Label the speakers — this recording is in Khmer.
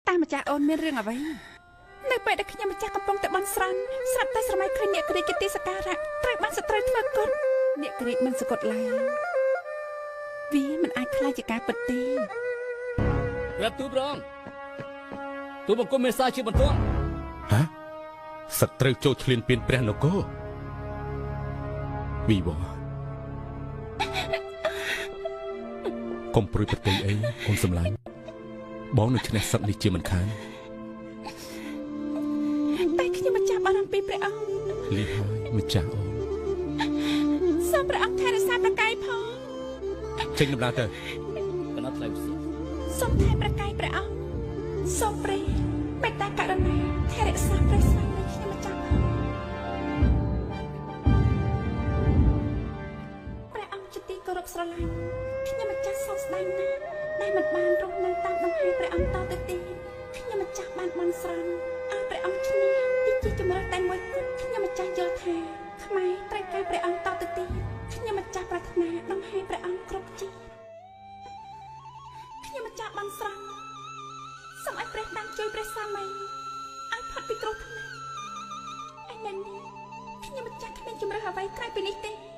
Speaker 1: តាមម្ចាស់អូនមានរឿងអ្វីនៅពេលដែលខ្ញុំម្ចាស់កំពុងតែបន់ស្រន់ស្រាប់តែស្រមៃឃើញអ្នកក្រីកទីសការៈត្រូវបានសត្រូវធ្វើកុដអ្នកក្រីកមិនសកត់ឡើយវាមិនអាចខ្លាចជាការពិតទេ
Speaker 2: ប្រាប់ទូប្រងទូបង្គំមេសាជាបន្ទាន់
Speaker 3: ហ៎សត្រូវចូលឈ្លានពានព្រះនគរវីវ៉ាកុំព្រួយប្រតិយអីកុំសម្លាញ់បងនឹងឈ្នះសឹកនេះជាមិនខាន
Speaker 1: តែខ្ញុំមិនចាប់អារម្មណ៍ពីព្រះអង្គ
Speaker 3: លីហើយម្ចាស់អូន
Speaker 1: សូមព្រះអង្គថែរក្សាប្រកាយផង
Speaker 3: ចេញដំណើរទៅ
Speaker 2: កណាត់ថ្លៃពិសេស
Speaker 1: សូមថែប្រកាយព្រះអង្គសូមព្រះមេត្តាករុណាថែរក្សាព្រះស្វាមីខ្ញុំម្ចាស់ព្រះអង្គជាទីគោរពស្រឡាញ់ខ្ញុំម្ចាស់សោកស្ដាយណាស់ដែលមិនបានរស់នៅតាមដង្ហែព្រះអង្គតទៅទៀតខ្ញុំម្ចាស់បានបន់ស្រន់ឲ្យព្រះអង្គឈ្នះទីជាជំរឿនតែមួយគត់ខ្ញុំម្ចាស់យល់ថាខ្មែរត្រូវការព្រះអង្គតទៅទៀតខ្ញុំម្ចាស់ប្រាថ្នាដង្ហែព្រះអង្គគ្រប់ជាតិខ្ញុំម្ចាស់បន់ស្រន់សូមឲ្យព្រះបានជួយព្រះសាមីឲ្យផុតពីគ្រោះថ្នាក់ឯនៅនេះខ្ញុំម្ចាស់គ្មានជំរឿនអ្វីក្រៅពីនេះទេ